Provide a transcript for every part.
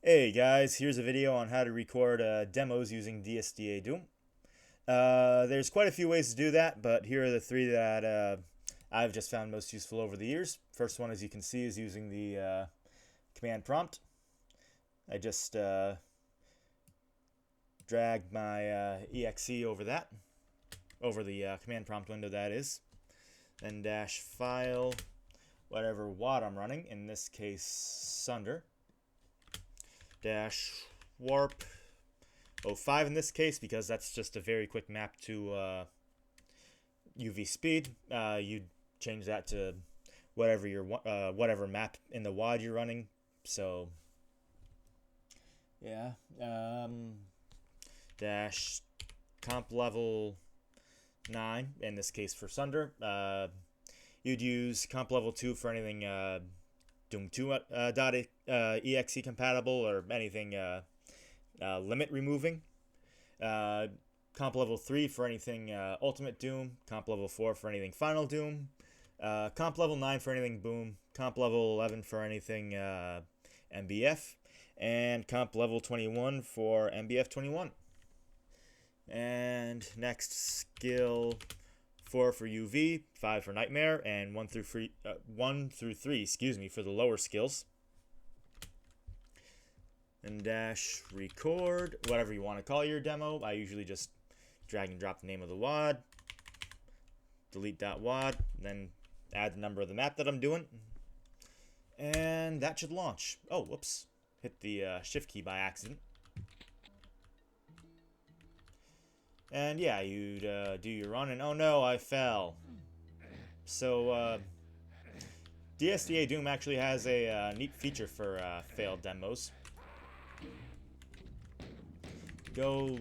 Hey guys, here's a video on how to record demos using DSDA-Doom. There's quite a few ways to do that, but here are the three that I've just found most useful over the years. First one, as you can see, is using the command prompt. I just dragged my exe over the command prompt window, that is. Then dash file, whatever WAD I'm running, in this case Sunder. Dash warp 05 in this case, because that's just a very quick map to UV speed. You'd change that to whatever map in the WAD you're running. So yeah, dash comp level 9 in this case for Sunder. You'd use comp level 2 for anything Doom 2 .exe compatible, or anything limit removing. Comp level 3 for anything Ultimate Doom. Comp level 4 for anything Final Doom. Comp level 9 for anything Boom. Comp level 11 for anything MBF. And comp level 21 for MBF 21. And next, skill 4 for UV, 5 for Nightmare, and 1 through 3, for the lower skills. And dash record, whatever you want to call your demo. I usually just drag and drop the name of the WAD, delete that WAD, then add the number of the map that I'm doing, and that should launch. Oh, whoops, hit the shift key by accident. And yeah, you'd do your run, and oh no, I fell. So DSDA-Doom actually has a neat feature for failed demos. Go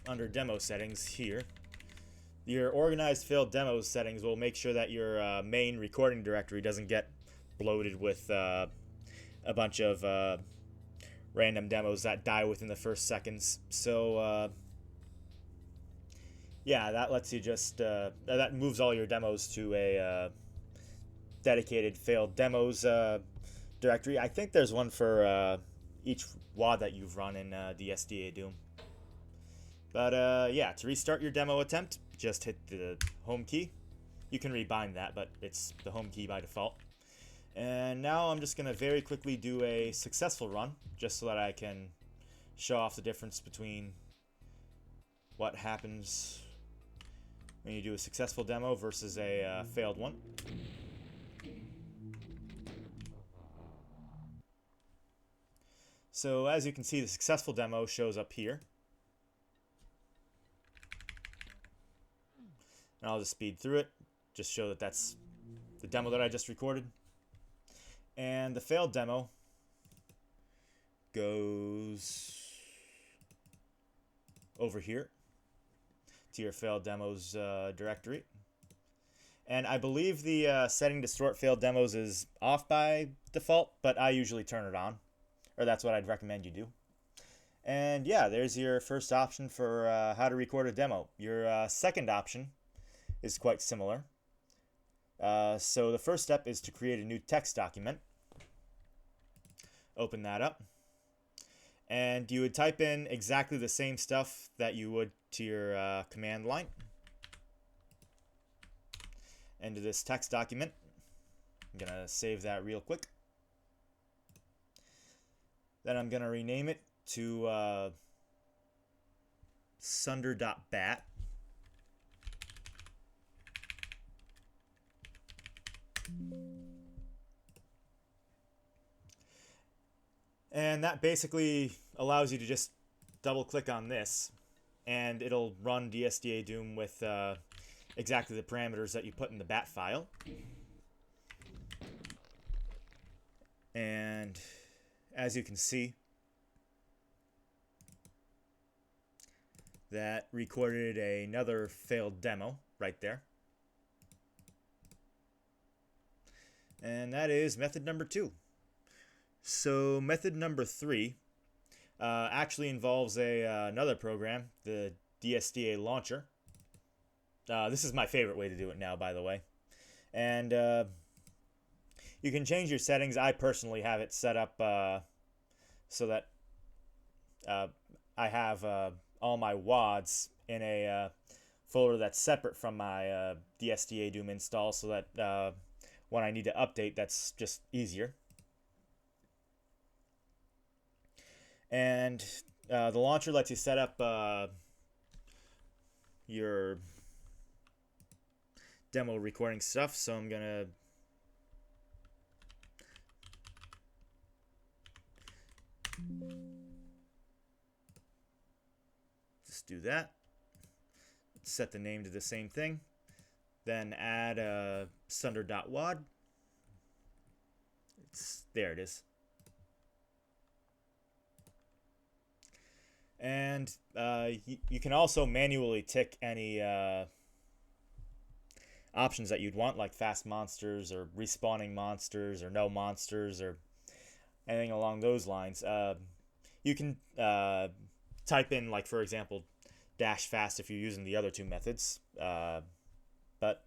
under demo settings here. Your organized failed demos settings will make sure that your main recording directory doesn't get bloated with a bunch of random demos that die within the first seconds. So yeah, that lets you just that moves all your demos to a dedicated failed demos directory. I think there's one for each WAD that you've run in DSDA-Doom. But yeah, to restart your demo attempt, just hit the home key. You can rebind that, but it's the home key by default. And now I'm just going to very quickly do a successful run, just so that I can show off the difference between what happens when you do a successful demo versus a failed one. So as you can see, the successful demo shows up here. And I'll just speed through it, just show that that's the demo that I just recorded. And the failed demo goes over here to your failed demos directory. And I believe the setting to sort failed demos is off by default, but I usually turn it on, or that's what I'd recommend you do. And yeah, there's your first option for how to record a demo. Your second option is quite similar. So the first step is to create a new text document. Open that up. And you would type in exactly the same stuff that you would to your command line into this text document. I'm going to save that real quick. Then I'm going to rename it to sunder.bat. And that basically allows you to just double click on this, and it'll run DSDA-Doom with exactly the parameters that you put in the bat file. And as you can see, that recorded another failed demo right there. And that is method number 2. So method number 3 actually involves another program, the DSDA-Launcher. This is my favorite way to do it now, by the way. And you can change your settings. I personally have it set up so that I have all my WADs in a folder that's separate from my DSDA-Doom install, so that when I need to update, that's just easier. And the launcher lets you set up your demo recording stuff, so I'm gonna just do that. Set the name to the same thing, then add a sunder.wad. There it is. And you can also manually tick any options that you'd want, like fast monsters or respawning monsters or no monsters or anything along those lines. You can type in, like, for example, dash fast if you're using the other two methods, but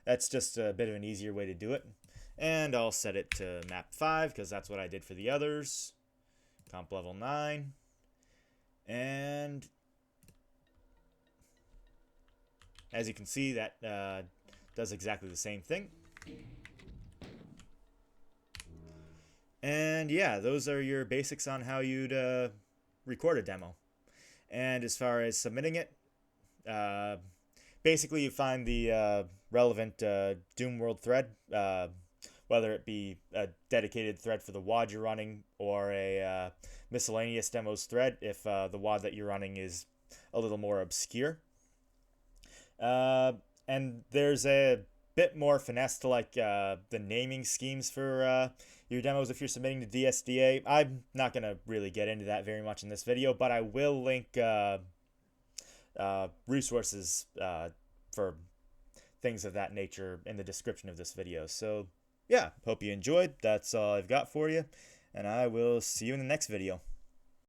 that's just a bit of an easier way to do it. And I'll set it to map 5 because that's what I did for the others. Comp level 9. And as you can see, that does exactly the same thing. And yeah, those are your basics on how you'd record a demo. And as far as submitting it, basically you find the relevant Doom World thread, whether it be a dedicated thread for the WAD you're running or a miscellaneous demos thread if the WAD that you're running is a little more obscure. And there's a bit more finesse to, like, the naming schemes for your demos if you're submitting to DSDA. I'm not going to really get into that very much in this video, but I will link resources for things of that nature in the description of this video. So yeah, hope you enjoyed. That's all I've got for you, and I will see you in the next video.